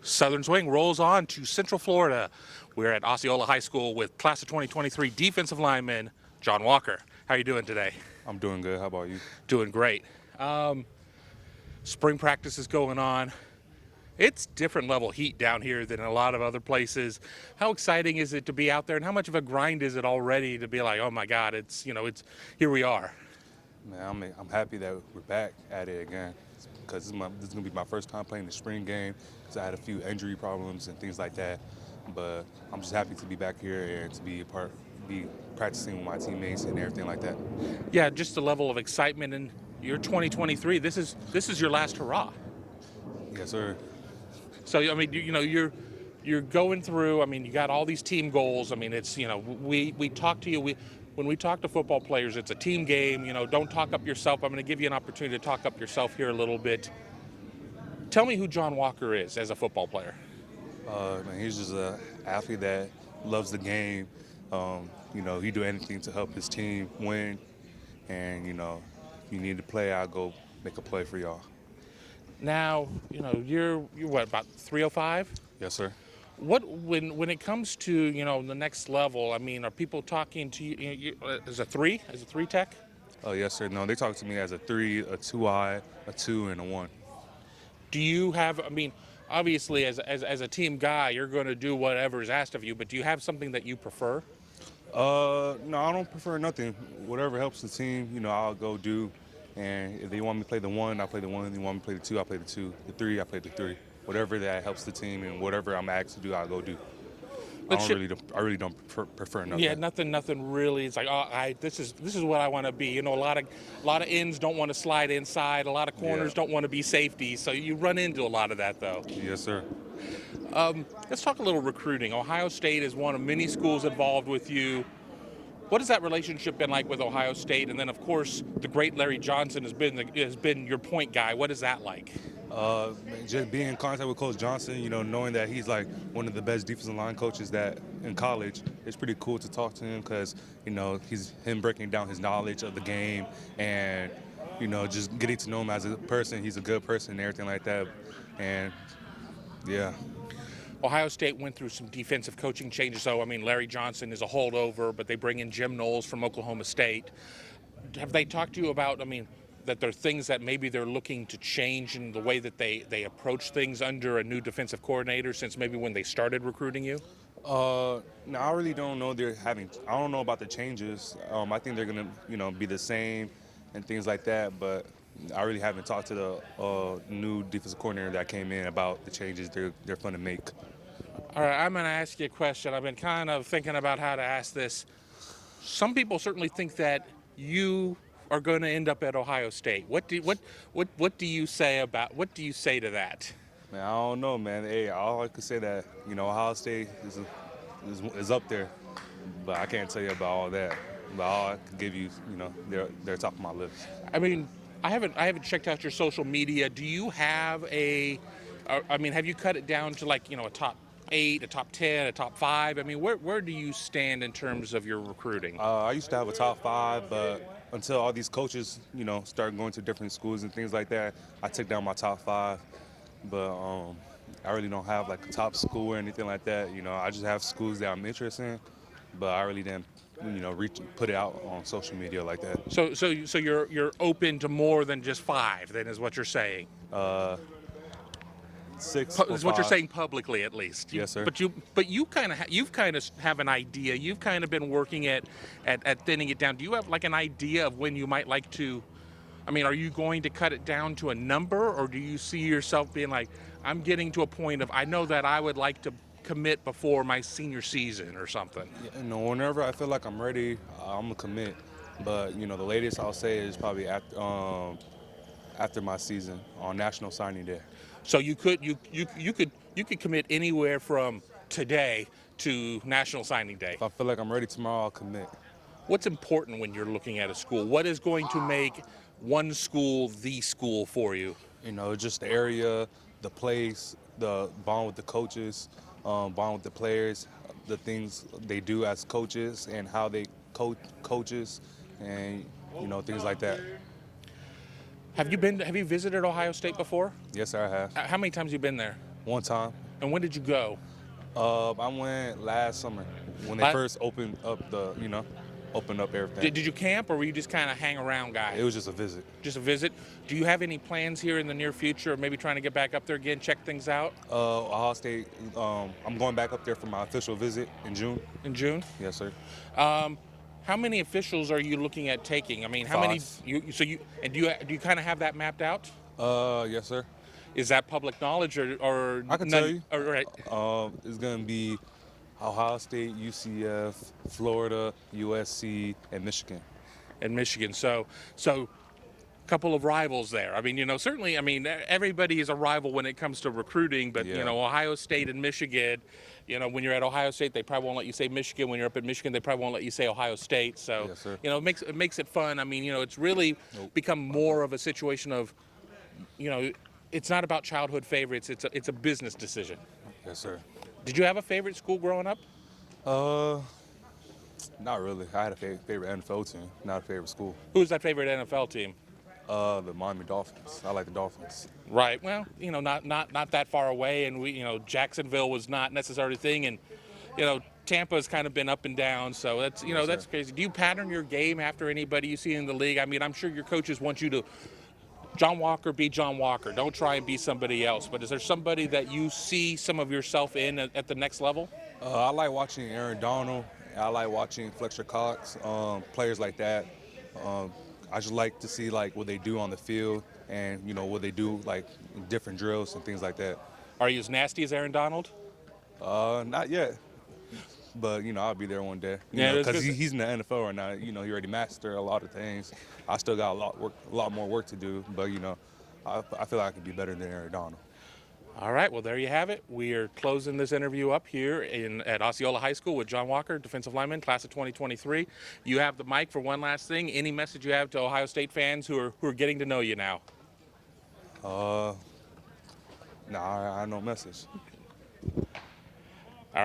Southern Swing rolls on to Central Florida. We're at Osceola High School with class of 2023 defensive lineman John Walker. How are you doing today? I'm doing good. How about you? Doing great. Spring practice is going on. It's different level heat down here than a lot of other places. How exciting is it to be out there, and how much of a grind is it already to be like, oh my God, it's here we are. Man, I'm happy that we're back at it again because this is gonna be my first time playing the spring game because I had a few injury problems and things like that. But I'm just happy to be back here and to be practicing with my teammates and everything like that. Yeah, just the level of excitement. And you're 2023. This is your last hurrah. Yes, sir. So I mean, you're going through. I mean, you got all these team goals. I mean, it's we talk to you. When we talk to football players, it's a team game. Don't talk up yourself. I'm going to give you an opportunity to talk up yourself here a little bit. Tell me who John Walker is as a football player. Man, he's just an athlete that loves the game. He do anything to help his team win. And if you need to play, I'll go make a play for y'all. Now, you're what, about 305? Yes, sir. What when it comes to the next level? I mean, are people talking to you as a three tech? Oh, yes, sir. No, they talk to me as a 3, a 2-eye, a 2, and a 1. Do you have? I mean, obviously, as a team guy, you're going to do whatever is asked of you. But do you have something that you prefer? No, I don't prefer nothing. Whatever helps the team, I'll go do. And if they want me to play the 1, I'll play the 1. If they want me to play the 2, I'll play the 2. The 3, I play the 3. Whatever that helps the team and whatever I'm asked to do, I'll go do. I really don't prefer nothing. Yeah, nothing really. It's like, this is what I want to be. A lot of ends don't want to slide inside. A lot of corners don't want to be safety. So you run into a lot of that, though. Yes, sir. Let's talk a little recruiting. Ohio State is one of many schools involved with you. What has that relationship been like with Ohio State? And then, of course, the great Larry Johnson has been your point guy. What is that like? Just being in contact with Coach Johnson, knowing that he's like one of the best defensive line coaches that in college, it's pretty cool to talk to him because, he's him breaking down his knowledge of the game and, just getting to know him as a person. He's a good person and everything like that. And, yeah. Ohio State went through some defensive coaching changes. So, I mean, Larry Johnson is a holdover, but they bring in Jim Knowles from Oklahoma State. Have they talked to you about, that there are things that maybe they're looking to change in the way that they approach things under a new defensive coordinator since maybe when they started recruiting you? No, I really don't know. I don't know about the changes. I think they're gonna, be the same and things like that. But I really haven't talked to the new defensive coordinator that came in about the changes they're going to make. All right, I'm going to ask you a question. I've been kind of thinking about how to ask this. Some people certainly think that you are going to end up at Ohio State. What do you say to that? Man, I don't know, man. Hey, all I could say that Ohio State is up there, but I can't tell you about all that. But all I can give you, they're top of my list. I mean, I haven't checked out your social media. Do you have have you cut it down to like a top 8, a top 10, a top 5? I mean, where do you stand in terms of your recruiting? I used to have a top 5, but until all these coaches, started going to different schools and things like that, I took down my top 5. But I really don't have like a top school or anything like that. I just have schools that I'm interested in, but I really didn't, put it out on social media like that. So you're open to more than just 5, then, is what you're saying? 6 is what you're saying publicly, at least. Yes, sir. But you've kind of have an idea. You've kind of been working at thinning it down. Do you have like an idea of when you might like to? I mean, are you going to cut it down to a number, or do you see yourself being like, I'm getting to a point of I know that I would like to commit before my senior season or something? Yeah, whenever I feel like I'm ready, I'm gonna commit. But the latest I'll say is probably after my season on National Signing Day. So you could commit anywhere from today to National Signing Day. If I feel like I'm ready tomorrow, I'll commit. What's important when you're looking at a school? What is going to make one school the school for you? Just the area, the place, the bond with the coaches, bond with the players, the things they do as coaches and how they coaches and things like that. Have you visited Ohio State before? Yes, sir, I have. How many times have you been there? One time. And when did you go? I went last summer when they La- first opened up opened up everything. Did you camp, or were you just kind of hang around guy? It was just a visit. Just a visit. Do you have any plans here in the near future, or maybe trying to get back up there again, check things out Ohio State. I'm going back up there for my official visit in June. in June? Yes, sir. How many officials are you looking at taking? I mean, how many? 5. Do you kind of have that mapped out? Yes, sir. Is that public knowledge, or I can none? tell you. All right. It's gonna be Ohio State, UCF, Florida, USC, and Michigan. In Michigan. So a couple of rivals there. I mean, certainly, I mean, everybody is a rival when it comes to recruiting, but, Yeah. Ohio State and Michigan, when you're at Ohio State, they probably won't let you say Michigan. When you're up at Michigan, they probably won't let you say Ohio State. So, Yes, sir. it makes it fun. I mean, it's really become more of a situation of, it's not about childhood favorites. It's a business decision. Yes, sir. Did you have a favorite school growing up? Not really. I had a favorite NFL team, not a favorite school. Who's that favorite NFL team? The Miami Dolphins. I like the Dolphins. Right. Well, not that far away, and Jacksonville was not necessarily a thing, and Tampa's kind of been up and down, so that's that's crazy. Do you pattern your game after anybody you see in the league? I mean, I'm sure your coaches want you to John Walker be John Walker. Don't try and be somebody else. But is there somebody that you see some of yourself in at the next level? I like watching Aaron Donald. I like watching Fletcher Cox, players like that. I just like to see like what they do on the field and what they do like in different drills and things like that. Are you as nasty as Aaron Donald? Not yet, but I'll be there one day. Yeah, Because he's in the NFL right now. He already mastered a lot of things. I still got a lot more work to do, but I feel like I can be better than Aaron Donald. All right, well, there you have it. We are closing this interview up here at Osceola High School with John Walker, defensive lineman, class of 2023. You have the mic for one last thing. Any message you have to Ohio State fans who are getting to know you now? No, I have no message.